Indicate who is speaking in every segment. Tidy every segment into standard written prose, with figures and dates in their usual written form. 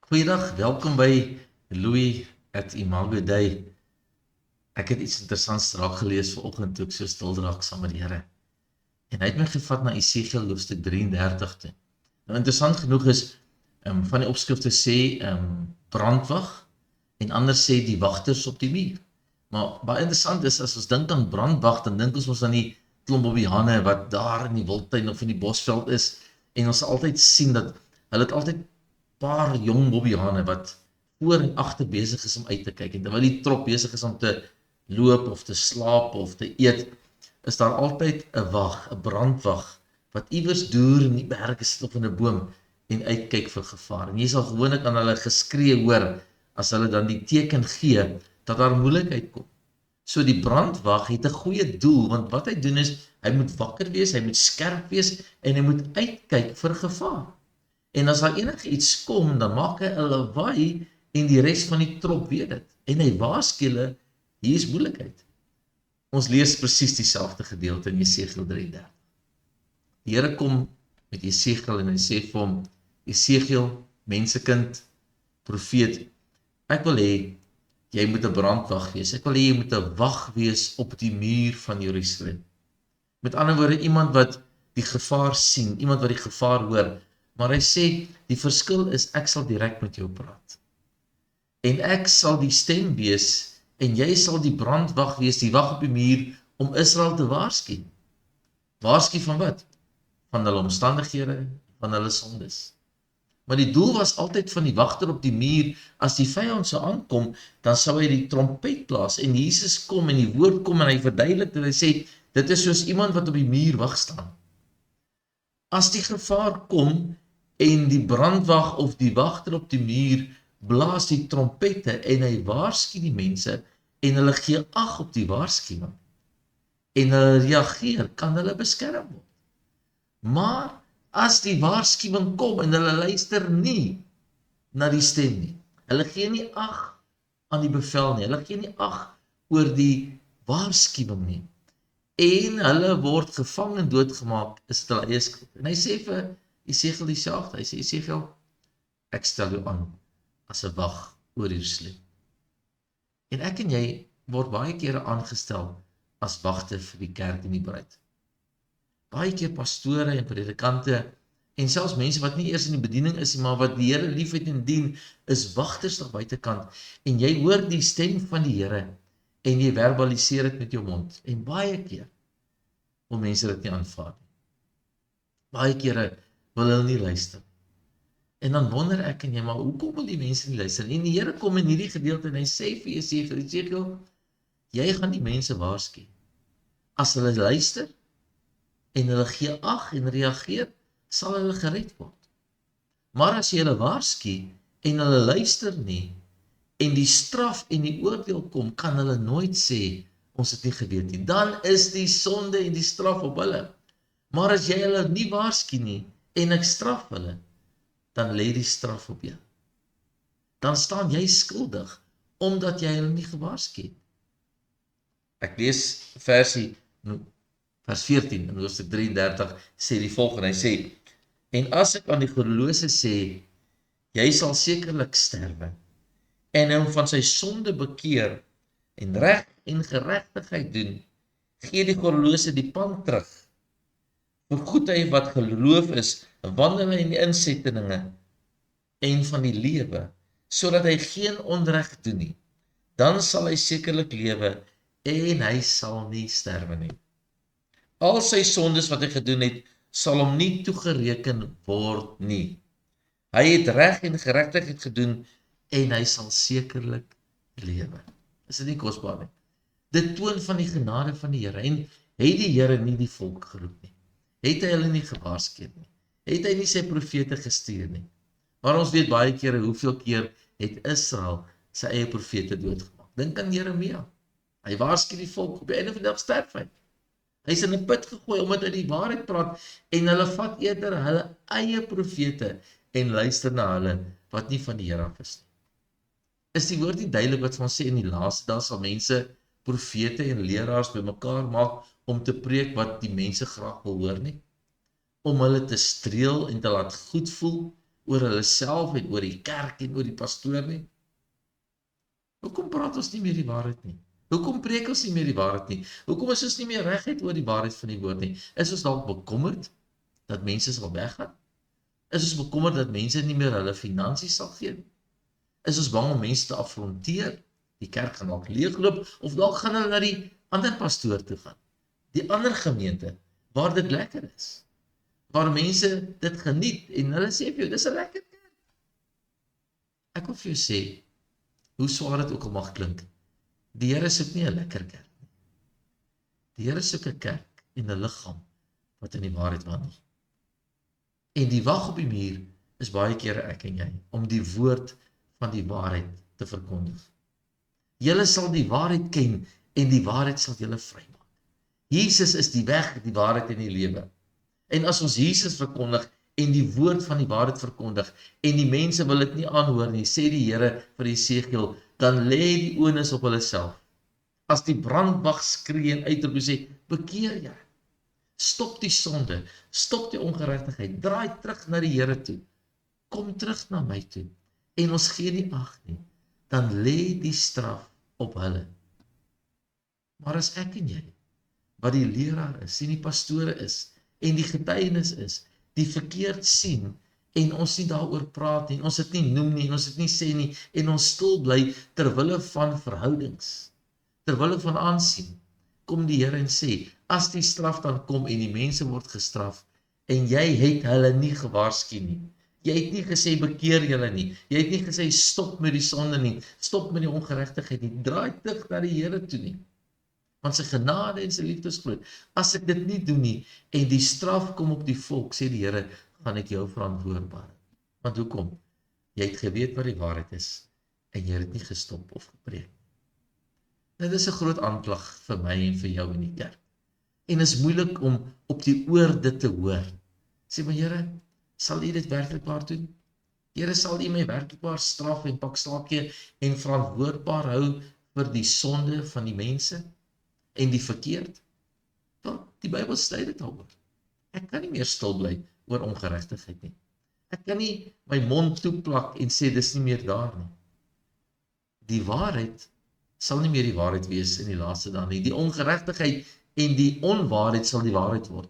Speaker 1: Goeiedag, welkom by Louis at Imago Dei. Ek het iets interessants raak gelees vanoggend toe ek so stil raak saam met die Here. En hy het my gevat na Esegiel hoofstuk 33 toe. Nou interessant genoeg is, van die opskrifte sê brandwag en ander sê die wagters op die muur. Maar baie interessant is, as ons dink aan brandwag, dan dink ons aan die klomp bobiane wat daar in die wildtuin of in die bosveld is, en ons sal altyd sien dat hulle het altyd paar jong bobiane wat voor en agter besig is om uit te kyk, en terwyl die trop besig is om te loop of te slaap of te eet, is daar altyd 'n wag, 'n brandwag, wat iewers deur in die berge sit of in 'n boom en uitkyk vir gevaar. En jy sal gewoonlik aan hulle geskree hoor, as hulle dan die teken gee, dat daar moeilikheid kom. So die brandwag het 'n goeie doel, want wat hy doen is, hy moet wakker wees, hy moet skerp wees, en hy moet uitkyk vir gevaar. En as daar enige iets kom, dan maak hy 'n lawaai, en die res van die trop weet dit. En hy waarsku hulle, hier is moeilikheid. Ons lees presies dieselfde gedeelte in Esegiel 33. Die Here kom met Esegiel en hy sê vir hom, Esegiel, mensekind, profeet, ek wil hê, jy moet 'n brandwag wees. Ek wil hê jy moet 'n wag wees op die muur van Jerusalem. Met ander woorde, iemand wat die gevaar sien, iemand wat die gevaar hoor, maar hy sê, die verskil is, ek sal direk met jou praat. En ek sal die stem wees, en jy sal die brandwag wees, die wag op die muur, om Israel te waarsku. Waarsku van wat? Van hulle omstandighede, van hulle sondes. Maar die doel was altyd van die wagter op die muur, as die vyand sou aankom, dan sou hy die trompet blaas, en Jesus kom, en die woord kom, en hy verduidelik, en hy sê, dit is soos iemand wat op die muur wag staan. As die gevaar kom, en die brandwag of die wagter op die muur blaas die trompette, en hy waarsku die mense, en hulle gee ag op die waarskuwing, en hulle reageer, kan hulle beskerm word. Maar as die waarskuwing kom, en hulle luister nie na die stem nie, hulle gee nie ag aan die bevel nie, hulle gee nie ag oor die waarskuwing nie, en hulle word gevang en doodgemaak, is dit hulle eie skuld. En hy sê vir Esegiel dieselfde, hy sê, Esegiel, ek stel jou aan as 'n wag oor Jerusalem. En ek en jy word baie kere aangestel as wagte vir die kerk en die bruid. Baie keer pastore en predikante, en selfs mense wat nie eers in die bediening is, maar wat die Here liefhet en dien, is wagters daar buitekant, en jy hoor die stem van die Here, en jy verbaliseer dit met jou mond, en baie keer wil mense dit nie aanvaar nie. Baie kere wil hulle nie luister. En dan wonder ek en jy, maar hoekom wil die mense nie luister? En die Here kom in hierdie gedeelte en hy sê vir Esegiel, jy gaan die mense waarsku. As hulle luister en hulle gee ag en reageer, sal hulle gered word. Maar as jy hulle waarsku en hulle luister nie, en die straf en die oordeel kom, kan hulle nooit sê, ons het nie geweet nie. Dan is die sonde en die straf op hulle. Maar as jy hulle nie waarsku nie, en ek straf hulle, dan lê die straf op jou. Dan staan jy skuldig, omdat jy hulle nie gewaarsku het. Ek lees vers 14 in hoofstuk 33, sê die volgende, hy sê, en as ek aan die goddelose sê, jy sal sekerlik sterwe, en hom van sy sonde bekeer, en reg en geregtigheid doen, gee die goddelose die pand terug. Vergoed hy wat geloof is, wandel hy in die insettinge en van die lewe, sodat hy geen onreg doen nie. Dan sal hy sekerlik lewe, en hy sal nie sterwe nie. Al sy sondes wat hy gedoen het, sal hom nie toegereken word nie. Hy het reg en geregtigheid gedoen, en hy sal sekerlik lewe. Is dit nie kosbaar nie? Dit toon van die genade van die Here, en het die Here nie die volk geroep nie? Het hy hulle nie gewaarsku nie? Het hy nie sy profete gestuur nie? Maar ons weet baie kere, hoeveel keer het Israel sy eie profete doodgemaak. Dink aan Jeremia. Hy waarsku die volk, op die einde van die dag sterf hy. Hy is in 'n put gegooi, omdat hy die waarheid praat, en hulle vat eerder hulle eie profete, en luister na hulle, wat nie van die Here af is nie. Is die woord nie duidelik wat ons sê, in die laaste dae sal mense, profete en leraars bymekaar maak, om te preek wat die mense graag wil hoor nie? Om hulle te streel en te laat goed voel oor hulle self en oor die kerk en oor die pastoor nie? Hoekom praat ons nie meer die waarheid nie? Hoekom preek ons nie meer die waarheid nie? Hoekom is ons nie meer reguit oor die waarheid van die woord nie? Is ons dalk bekommerd dat mense sal weggaan? Is ons bekommerd dat mense nie meer hulle finansies sal gee nie? Is ons bang om mense te afronteer? Die kerk gaan dalk leegloop, of dalk gaan hulle na die ander pastoor toe gaan. Die ander gemeente, waar dit lekker is. Waar mense dit geniet, en hulle sê vir jou, dis 'n lekker kerk. Ek wil vir jou sê, hoe swaar dit ook al mag klink, die Here soek nie 'n lekker kerk nie. Die Here soek 'n kerk en 'n liggaam wat in die waarheid wandel. En die wag op die muur is baie kere ek en jy, om die woord van die waarheid te verkondig. Julle sal die waarheid ken, en die waarheid sal julle vrymaak. Jesus is die weg, die waarheid en die lewe. En as ons Jesus verkondig, en die woord van die waarheid verkondig, en die mense wil dit nie aanhoor nie, sê die Here vir Jesegiel, dan lê die onus op hulle self. As die brandwag skree en uitroep en sê, bekeer jy, stop die sonde, stop die ongeregtigheid, draai terug na die Here toe, kom terug na my toe, en ons gee nie ag nie, dan lê die straf op hulle. Maar as ek en jy, wat die leraar is, en die pastore is, en die getuienis is, die verkeerd sien, en ons nie daaroor praat nie, en ons dit nie noem nie, en ons dit nie sê nie, en ons stil bly, terwille van verhoudings, terwille van aansien, kom die Here en sê, as die straf dan kom, en die mense word gestraf, en jy het hulle nie gewaarsku nie, jy het nie gesê bekeer julle nie, jy het nie gesê stop met die sonde nie, stop met die ongeregtigheid nie, draai terug na die Here toe nie, want sy genade en sy liefde is groot. As ek dit nie doen nie, en die straf kom op die volk, sê die Here, gaan ek jou verantwoordbaar. Want hoekom? Jy het geweet wat die waarheid is, en jy het dit nie gestop of gepreek. Dit is 'n groot aanklag vir my en vir jou in die kerk. En is moeilik om op die oor dit te hoor. Sê maar Here, sal U dit werklikbaar doen? Here, sal U my werklikbaar straf en pak slaapie en verantwoordbaar hou vir die sonde van die mense? En die verkeerd? Want die Bybel sê dit daaroor. Ek kan nie meer stil bly oor ongeregtigheid nie. Ek kan nie my mond toeplak en sê dis nie meer daar nie. Die waarheid sal nie meer die waarheid wees in die laaste dae nie. Die ongeregtigheid en die onwaarheid sal die waarheid word.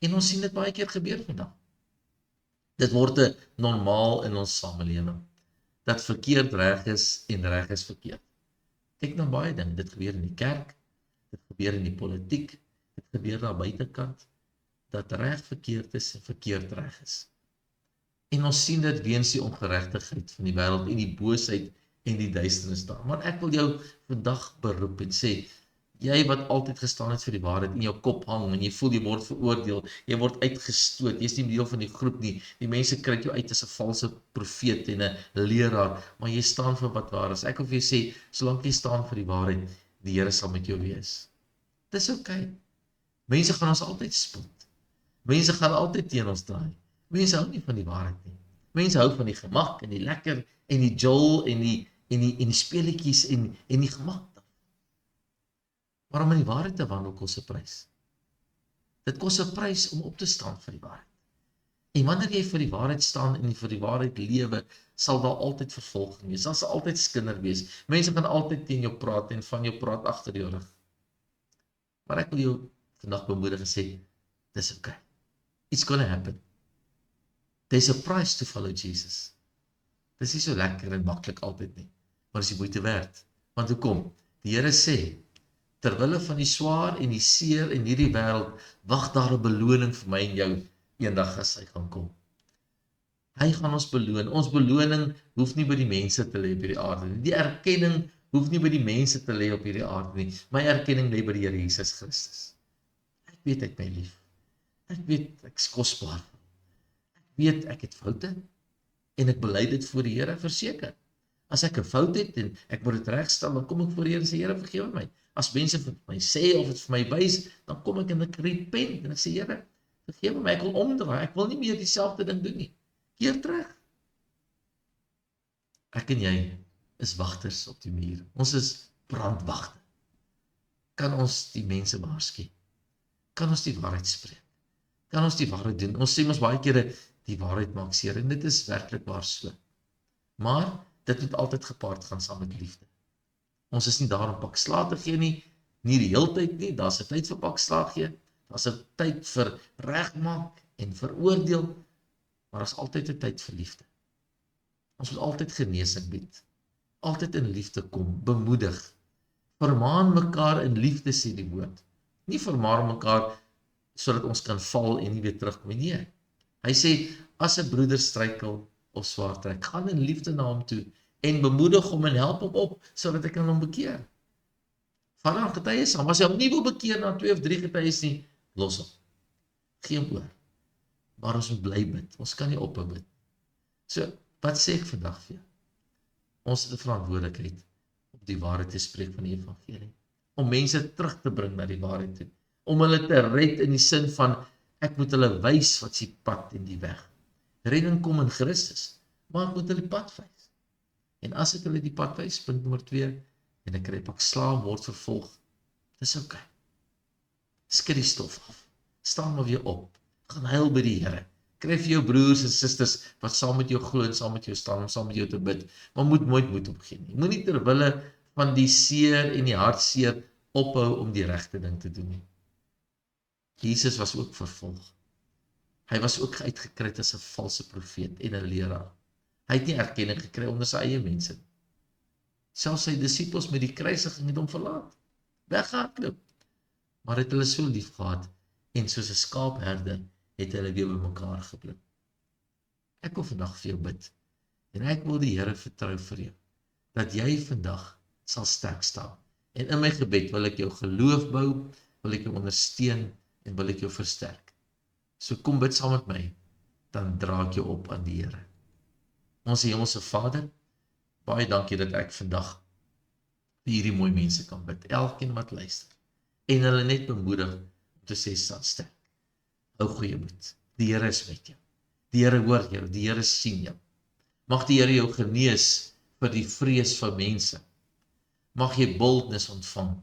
Speaker 1: En ons sien dit baie keer gebeur vandag. Dit word 'n normaal in ons samelewing, dat verkeerd reg is en reg is verkeerd. Kyk na baie dinge, dit gebeur in die kerk, dit gebeur in die politiek, dit gebeur daar buitekant, dat reg verkeerd is en verkeerd reg is. En ons sien dit weens die ongeregtigheid van die wêreld en die boosheid en die duisternis daar. Maar ek wil jou vandag beroep en sê, jy wat altyd gestaan het vir die waarheid, in jou kop hang, en jy voel jy word veroordeel, jy word uitgestoot, jy is nie deel van die groep nie, die mense kry jou uit as 'n valse profeet en 'n leraar, maar jy staan vir wat waar is. Ek wil vir jou sê, solank jy staan vir die waarheid, die Here sal met jou wees. Dis okay. Mense gaan ons altyd spot. Mense gaan altyd teen ons draai. Mense hou nie van die waarheid nie. Mense hou van die gemak en die lekker en die jol en die speletjies en die gemak. Maar om in die waarheid te wandel kos 'n prys. Dit kos 'n prys om op te staan vir die waarheid. En wanneer jy vir die waarheid staan en vir die waarheid lewe, sal daar altyd vervolging wees. Daar sal altyd skinder wees. Mense gaan altyd teen jou praat en van jou praat agter jou rug. Maar ek wil jou vandag bemoedig en sê, dis okay. It's gonna happen. There's a price to follow Jesus. Dis nie so lekker en maklik altyd nie, maar dis die moeite werd. Want hoekom? Die Here sê, terwille van die swaar en die seer in hierdie wêreld, wag daar 'n beloning vir my en jou eendag as hy gaan kom. Hy gaan ons beloon. Ons beloning hoef nie by die mense te lê op hierdie aarde nie. Die erkenning hoef nie by die mense te lê op hierdie aarde nie. My erkenning lê by die Here Jesus Christus. Ek weet hy het my lief. Ek weet ek is kosbaar. Ek weet ek het foute en ek bely dit voor die Here verseker. As ek 'n fout het en ek moet dit regstel, dan kom ek voor die Here en sê, Here, vergewe my. As mense vir my sê of dit vir my wys, dan kom ek en ek repent en ek sê, Here, vergewe my, ek wil omdraai, ek wil nie meer dieselfde ding doen nie. Keer terug. Ek en jy is wagters op die muur. Ons is brandwagte. Kan ons die mense waarsku? Kan ons die waarheid spreek? Kan ons die waarheid doen? Ons sê ons baie kere, Die waarheid maak seer en dit is werklik waar so. Maar dit moet altyd gepaard gaan saam met liefde. Ons is nie daar om pak slaag te gee nie die hele tyd nie, daar's 'n tyd vir pak slaag gee, daar's 'n tyd vir regmaak en veroordeel, maar daar's altyd 'n tyd vir liefde. Ons moet altyd genesing bied, altyd in liefde kom, bemoedig, vermaan mekaar in liefde sê die woord. Nie vermaan mekaar sodat ons kan val en nie weer terugkom nie. Nee. Hy sê, as 'n broeder struikel of swaar trek, gaan in liefde na hom toe en bemoedig hom en help hom op, sodat hy kan hom bekeer. Vat dan getuies saam, as hy hom nie wil bekeer na 2 of 3 getuies nie, los hom. Gee hom oor. Maar ons moet bly bid, ons kan nie ophou bid. So, wat sê ek vandag vir jou? Ons het 'n verantwoordelikheid om die waarheid te spreek van die evangelie, om mense terug te bring na die waarheid toe, om hulle te red in die sin van, ek moet hulle wys wat is die pad en die weg. Redding kom in Christus, maar ek moet hulle die pad wys. En as ek hulle die pad wys, punt nommer 2, en ek kry pak slaam, word vervolg, dis oké. Skud die stof af, staan maar weer op, gaan huil by die Here, kry vir jou broers en susters, wat saam met jou glo en saam met jou staan, om saam met jou te bid, maar moet nooit moed opgee nie. Moenie ter wille van die seer en die hartseer ophou om die regte ding te doen nie. Jesus was ook vervolg. Hy was ook uitgekry as 'n valse profeet en 'n leraar. Hy het nie erkenning gekry onder sy eie mense. Selfs sy disippels met die kruisiging het hom verlaat, weggehardloop. Maar het hulle so lief gehad en soos 'n skaapherder het hulle weer bymekaar gebring. Ek wil vandag vir jou bid en ek wil die Here vertrou vir jou, dat jy vandag sal sterk staan. En in my gebed wil ek jou geloof bou, wil ek jou ondersteun en wil ek jou versterk. So kom bid saam met my, dan dra ek jou op aan die Here. Ons Hemelse Vader, baie dankie dat ek vandag vir hierdie mooi mense kan bid, elkeen wat luister, en hulle net bemoedig om te sê, staan sterk. Hou goeie moed, die Here is met jou, die Here hoor jou, die Here sien jou. Mag die Here jou genees vir die vrees van mense. Mag jy boldness ontvang,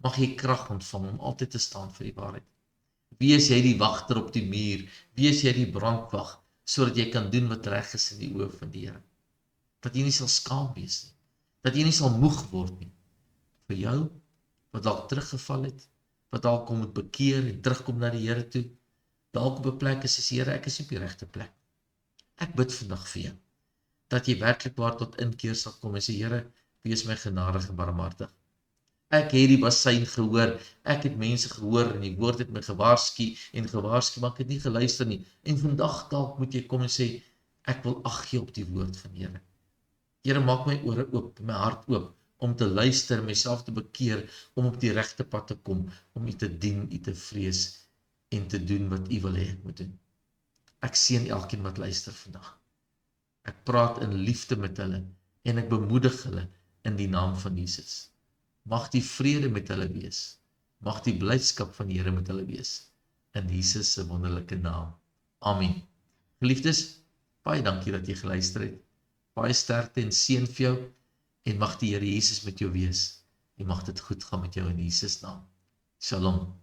Speaker 1: mag jy krag ontvang om altyd te staan vir die waarheid. Wees jy die wagter op die muur, wees jy die brandwag, sodat jy kan doen wat reg is in die oë van die Here. Dat jy nie sal skaam wees nie, dat jy nie sal moeg word nie. Vir jou, wat dalk teruggeval het, wat dalk kom moet bekeer en terugkom na die Here toe, dalk op 'n plek is, Here, ek is op die regte plek. Ek bid vandag vir jou, dat jy werklik waar tot inkeer sal kom en sê, Here, wees my genadig en barmhartig. Ek het die bassein gehoor, ek het mense gehoor en die woord het my gewaarsku, maar ek het nie geluister nie. En vandag dalk moet jy kom en sê, ek wil ag gee op die woord van Here. Here, maak my ore oop, my hart oop, om te luister, myself te bekeer, om op die regte pad te kom, om U te dien, U te vrees, en te doen wat U wil hê ek moet doen. Ek seën elkeen wat luister vandag. Ek praat in liefde met hulle, en ek bemoedig hulle in die naam van Jesus. Mag die vrede met hulle wees, mag die blydskap van die Here met hulle wees, in Jesus se wonderlike naam. Amen. Geliefdes, baie dankie dat jy geluister het, baie sterkte en seën vir jou, en mag die Here Jesus met jou wees, en mag dit goed gaan met jou in Jesus naam. Shalom.